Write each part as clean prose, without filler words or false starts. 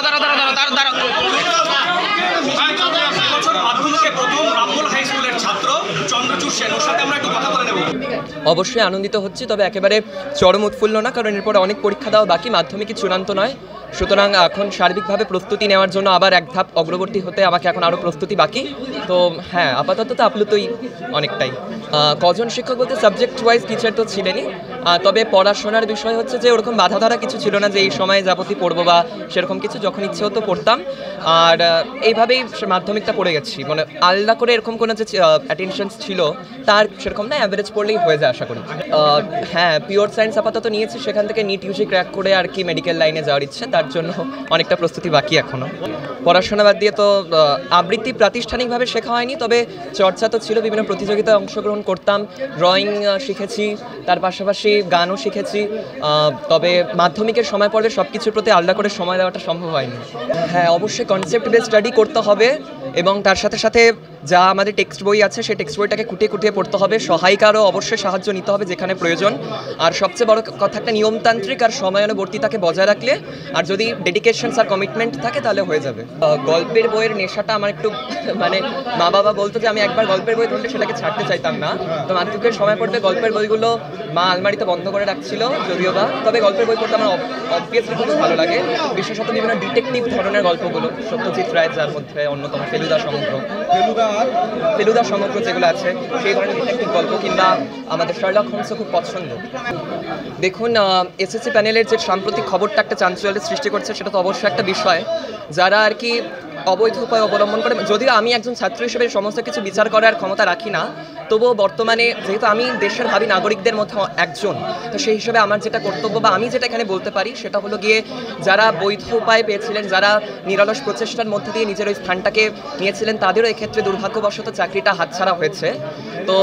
দাঁড়া দাঁড়া দাঁড়া দাঁড়া দাঁড়া বছর মাধ্যমিকে প্রথম রামমোহন হাই স্কুলের ছাত্র চন্দ্রচূড় সেন, ওর সাথে আমরা একটু কথা বলে নেব। অবশ্যই আনন্দিত হচ্ছি, তবে একেবারে চরম উৎফুল্ল না, কারণ এরপরে অনেক পরীক্ষা দেওয়া বাকি, মাধ্যমিকই চূড়ান্ত নয়। সুতরাং এখন সার্বিকভাবে প্রস্তুতি নেওয়ার জন্য আবার এক ধাপ অগ্রবর্তী হতে আমাকে এখন আরও প্রস্তুতি বাকি। তো হ্যাঁ, আপাতত তো আপ্লুতই অনেকটাই। কজন শিক্ষক বলতে সাবজেক্ট ওয়াইজ টিচার তো ছিলেনই, তবে পড়াশোনার বিষয় হচ্ছে যে ওরকম বাধা ধরা কিছু ছিল না যে এই সময়ে যাবতীয় পড়বো বা সেরকম কিছু, যখন ইচ্ছে হতো পড়তাম। আর এইভাবেই মাধ্যমিকটা পড়ে গেছি, মানে আলাদা করে এরকম কোনো যে অ্যাটেনশন ছিল তার সেরকম না, অ্যাভারেজ পড়লেই হয়ে যায় আশা করি। হ্যাঁ, পিওর সায়েন্স আপাতত নিয়েছি, সেখান থেকে নিট ইউজি ক্র্যাক করে আর কি মেডিকেল লাইনে যাওয়ার ইচ্ছে, তার জন্য অনেকটা প্রস্তুতি বাকি এখনও। পড়াশোনা বাদ দিয়ে তো আবৃত্তি প্রাতিষ্ঠানিকভাবে শেখা হয়নি, তবে চর্চা তো ছিল, বিভিন্ন প্রতিযোগিতায় অংশগ্রহণ করতাম, ড্রয়িং শিখেছি, তার পাশাপাশি গানও শিখেছি। তবে মাধ্যমিকের সময় পড়লে সব কিছুর প্রতি আলাদা করে সময় দেওয়াটা সম্ভব হয়নি। হ্যাঁ, অবশ্যই কনসেপ্ট বেস স্টাডি করতে হবে, এবং তার সাথে সাথে যা আমাদের টেক্সট বই আছে সেই টেক্সট বইটাকে খুঁটিয়ে খুঁটিয়ে পড়তে হবে, সহায়িকারও অবশ্যই সাহায্য নিতে হবে যেখানে প্রয়োজন। আর সবচেয়ে বড় কথা, একটা নিয়মতান্ত্রিক আর সময়ানুবর্তিতাকে বজায় রাখলে আর যদি ডেডিকেশনস আর কমিটমেন্ট থাকে তাহলে হয়ে যাবে। গল্পের বইয়ের নেশাটা আমার একটু মানে মা বাবা বলতো যে আমি একবার গল্পের বই ধরলে সেটাকে ছাড়তে চাইতাম না, তো মাধ্যমিকের সময় পড়তে গল্পের বইগুলো মা আলমারিতে বন্ধ করে রাখছিল যদিও বা, তবে গল্পের বই পড়তে আমার অবভিয়াসলি খুব ভালো লাগে, বিশেষত বিভিন্ন ডিটেকটিভ ধরনের গল্পগুলো, সত্যজিৎ রায় যার মধ্যে অন্যতম ফেলুদা সমগ্র যেগুলো আছে সেই ধরনের ডিটেকটিভ গল্প, কিংবা আমাদের শার্লক হোমসও খুব পছন্দ। দেখুন, এসএসসি প্যানেলের যে সাম্প্রতিক খবরটা একটা চাঞ্চল্যের সৃষ্টি করছে, সেটা তো অবশ্যই একটা বিষয়। যারা আর কি অবৈধ উপায় অবলম্বন করে, যদিও আমি একজন ছাত্র হিসেবে সমস্ত কিছু বিচার করার ক্ষমতা রাখি না, তবুও বর্তমানে যেহেতু আমি দেশের ভাবী নাগরিকদের মধ্যে একজন, তো সেই হিসেবে আমার যেটা কর্তব্য বা আমি যেটা এখানে বলতে পারি সেটা হলো গিয়ে, যারা বৈধ উপায় পেয়েছিলেন, যারা নিরলস প্রচেষ্টার মধ্যে দিয়ে নিজের ওই স্থানটাকে নিয়েছিলেন, তাদেরও এক্ষেত্রে দুর্ভাগ্যবশত চাকরিটা হাতছাড়া হয়েছে। তো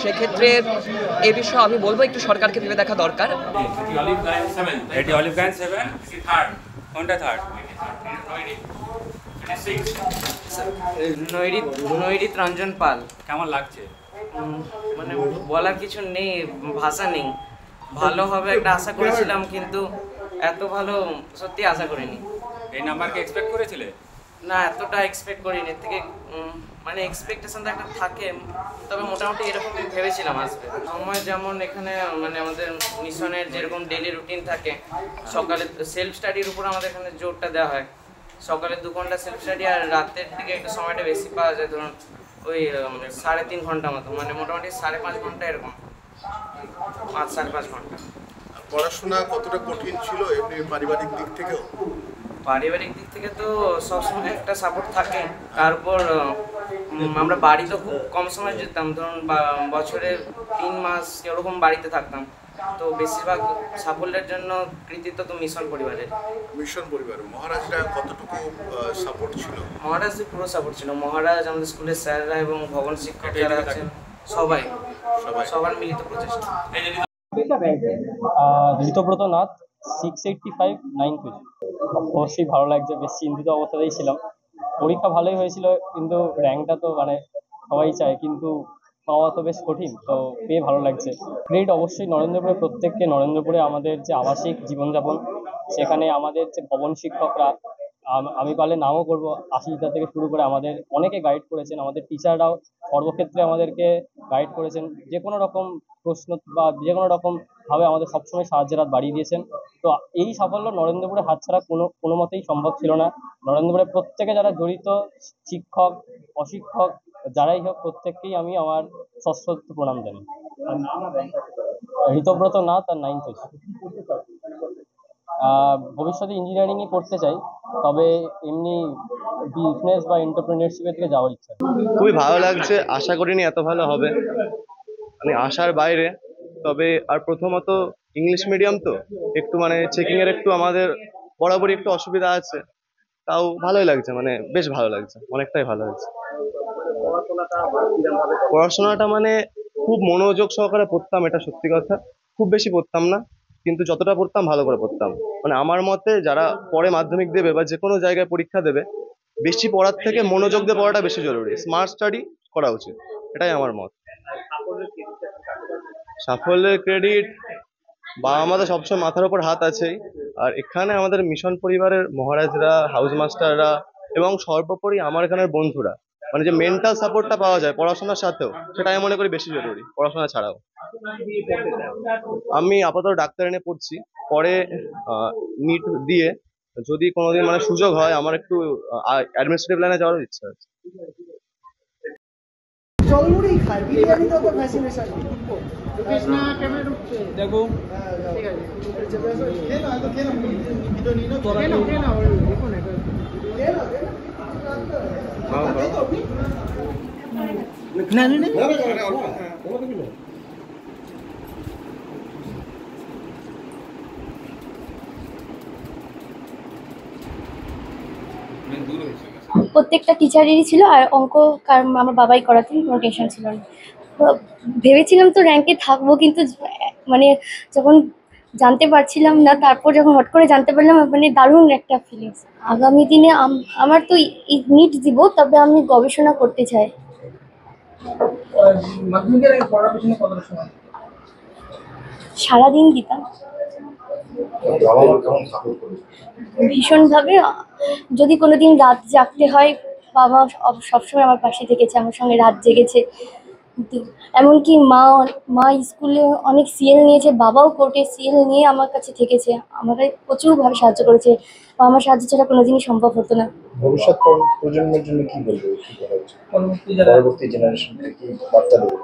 সেক্ষেত্রে এ বিষয়ে আমি বলবো একটু সরকারকে ভেবে দেখা দরকার। নৈরিত রঞ্জন পাল। কেমন লাগছে? মানে বলার কিছু নেই, ভাষা নেই। ভালো হবে একটা আশা করেছিলাম, কিন্তু এত ভালো সত্যি আশা করিনি। এই নাম্বারকে এক্সপেক্ট করেছিলে? না, এতটা এক্সপেক্ট করিনি। এর থেকে মানে এক্সপেকটেশন তো একটা থাকে, তবে মোটামুটি এরকমই ভেবেছিলাম আসবে। সময় যেমন এখানে মানে আমাদের মিশনের যেরকম ডেইলি রুটিন থাকে, সকালে সেলফ স্টাডির উপর আমাদের এখানে জোরটা দেওয়া হয়। সকালে 2 ঘন্টা সেলফ স্টাডি, আর রাতের দিকে একটু সময়টা বেশি পাওয়া যায়, ধরুন ওই 3.5 ঘন্টা মতো, মানে মোটামুটি 5.5 ঘন্টা এরকম, 5-5.5 ঘন্টা। পড়াশোনা কতটা কঠিন ছিল এমনি পারিবারিক দিক থেকেও? পারিবারিক দিক থেকে তো সবসময় একটা সাপোর্ট থাকে, তারপর আমরা বাড়ি তো খুব কম সময় যেতাম, ধরুন বছরে 3 মাস এরকম বাড়িতে থাকতাম, তো বেশিরভাগ সাফল্যের জন্য কৃতিত্ব তো মিশন পরিবারের। মিশন পরিবার মহারাজরা কতটুকু সাপোর্ট ছিল? মহারাজদের পুরো সাপোর্ট ছিল। মহারাজ, আমাদের স্কুলের স্যাররা এবং ভবন শিক্ষক যারা আছেন সবার মিলিত প্রচেষ্টা। ঋতব্রত নাথ, 685 9 পেজ। অবশ্যই ভালো লাগছে, বেশ চিন্তিত অবস্থাতেই ছিলাম। পরীক্ষা ভালোই হয়েছিল, কিন্তু র্যাঙ্কটা তো মানে সবাই চায়, কিন্তু পাওয়া তো বেশ কঠিন, তো পেয়ে ভালো লাগছে। ক্রেডিট অবশ্যই নরেন্দ্রপুরে, প্রত্যেককে নরেন্দ্রপুরে আমাদের যে আবাসিক জীবনযাপন, সেখানে আমাদের যে ভবন শিক্ষকরা, আমি পারলে নামও করবো, আশিসদা থেকে শুরু করে আমাদের অনেকে গাইড করেছেন, আমাদের টিচাররাও সর্বক্ষেত্রে আমাদেরকে গাইড করেছেন, যে কোনো রকম প্রশ্ন বা যে কোনো রকম ভাবে আমাদের সবসময় সাহায্যের হাত বাড়িয়ে দিয়েছেন। তো এই সাফল্য নরেন্দ্রপুরে হাতছাড়া কোনো মতেই সম্ভব ছিল না। নরেন্দ্রপুরে প্রত্যেকে যারা জড়িত, শিক্ষক অশিক্ষক যারাই হোক, প্রত্যেককেই আমি আমার সশ্রদ্ধ প্রণাম জানাই। ঋতব্রত নাথ, আর 9 পেজ। ভবিষ্যতে ইঞ্জিনিয়ারিংই করতে চাই, তবে এমনি বিজনেস বা এন্টারপ্রেনিয়রশিপের দিকে যাওয়ার ইচ্ছা। খুবই ভালো লাগছে, আশা করিনি এত ভালো হবে, মানে আশার বাইরে। তবে আর প্রথমত ইংলিশ মিডিয়াম তো একটু মানে চেকিং এর একটু আমাদের বরাবরই একটু অসুবিধা আছে, তাও ভালোই লাগছে, মানে বেশ ভালো লাগছে, অনেকটাই ভালো লাগছে। পড়াশোনাটা মানে খুব মনোযোগ সহকারে পড়তাম, এটা সত্যি কথা। খুব বেশি পড়তাম না, কিন্তু যতটা পড়তাম ভালো করে পড়তাম। মানে আমার মতে যারা পরে মাধ্যমিক দেবে বা যে কোনো জায়গায় পরীক্ষা দেবে, বেশি পড়ার থেকে মনোযোগ দিয়ে পড়াটা বেশি জরুরি, স্মার্ট স্টাডি করা উচিত, এটাই আমার মত। সাফল্যের ক্রেডিট বাবা মা তো সবসময় মাথার উপর হাত আছেই, আর এখানে আমাদের মিশন পরিবারের মহারাজরা, হাউস মাস্টাররা এবং সর্বোপরি আমার এখানের বন্ধুরা, মানে যে মেন্টাল সাপোর্টটা পাওয়া যায় পড়াশোনার সাথেও, সেটা আমি মনে করি বেশি জরুরি পড়াশোনা ছাড়াও। আমি আপাতত ডাক্তারি নিয়ে পড়ছি, পরে নিট দিয়ে যদি কোনোদিন মানে সুযোগ হয় আমার একটু অ্যাডমিনিস্ট্রেটিভ লাইনে যাওয়ার ইচ্ছা আছে। জলমুড়ি খায়, বিরিয়ানি তো ফ্যাসিনেশন দেখো প্রত্যেকটা টিচারেরই ছিল, আর অঙ্ক আমার বাবাই করাতেন, কোনো টেনশন ছিল না। তো ভেবেছিলাম তো র্যাঙ্কে থাকবো, কিন্তু মানে যখন জানতে পারছিলাম না, তারপর যখন হট করে জানতে পারলাম, মানে দারুণ একটা ফিলিংস। আগামী দিনে আমার তো নিট দিব, তবে আমি গবেষণা করতে চাই। সারাদিন দিতাম ভীষণভাবে। যদি কোনোদিন রাত জাগতে হয়, বাবা সবসময় আমার পাশে থেকেছে, আমার সঙ্গে রাত জেগেছে। এমনকি মা স্কুলে অনেক সিএল নিয়েছে, বাবাও কোর্টে সিএল নিয়ে আমার কাছে থেকেছে, আমাকে প্রচুরভাবে সাহায্য করেছে। আমার সাহায্য ছাড়া কোনোদিনই সম্ভব হতো না। ভবিষ্যৎ প্রজন্মের জন্য কি বলবো, কি করা উচিত, পরবর্তী জেনারেশনকে কি বার্তা দেবো?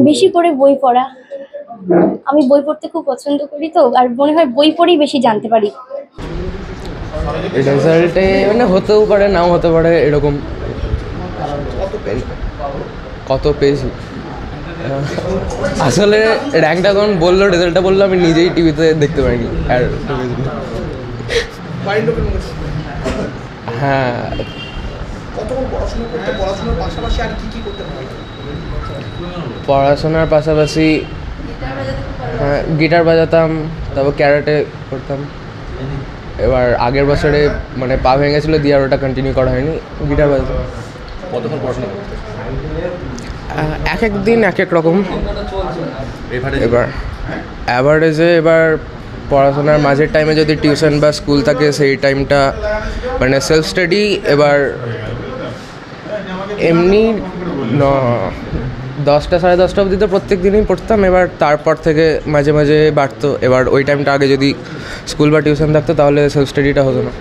বেশি করে বই পড়া, আমি বই পড়তে খুব পছন্দ করি, তো আর মনে হয় বই পড়েই বেশি জানতে পারি। রেজাল্টে মানে হতেও পারে, নাও হতে পারে, এরকম। কত পেয়েছি আসলে র্যাঙ্কটা যখন বললো, রেজাল্টটা বললো, আমি নিজেই টিভিতে দেখতে পাইনি। আর হ্যাঁ, পড়াশোনার পাশাপাশি হ্যাঁ গিটার বাজাতাম, তারপর ক্যারাটে করতাম। এবার আগের বছরে মানে পা ভেঙে গেছিলো, দিয়ে আর ওটা কন্টিনিউ করা হয়নি। গিটার বাজাতাম। কতক্ষণ পড়াশোনা করতে? এক এক দিন এক এক রকম। এবার অ্যাভারেজে এবার পড়াশোনার মাঝের টাইমে যদি টিউশন বা স্কুল থাকে, সেই টাইমটা মানে সেলফ স্টাডি। এবার এমনি 10টা সাড়ে 10টা অবধি তো প্রত্যেক দিনই পড়তাম। এবার তারপর থেকে মাঝে মাঝে বাড়তো। এবার ওই টাইমটা আগে যদি স্কুল বা টিউশন থাকতো, তাহলে সেলফ স্টাডিটা হতো না।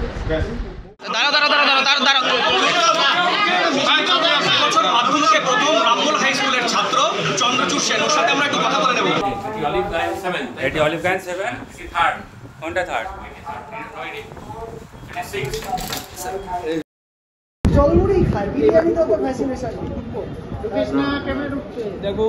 বছর মাধ্যমিকে প্রথম রামমোহন হাই স্কুলের ছাত্র চন্দ্রচূড় সেন, ওর সাথে আমরা একটু কথা বলে নেব। এটি অলিভ গার্ডেন 7, থার্ড, কোনটা থার্ড? জলমুড়ি খায়, বিরিয়ানি তো ফ্যাসিনেশন দেখো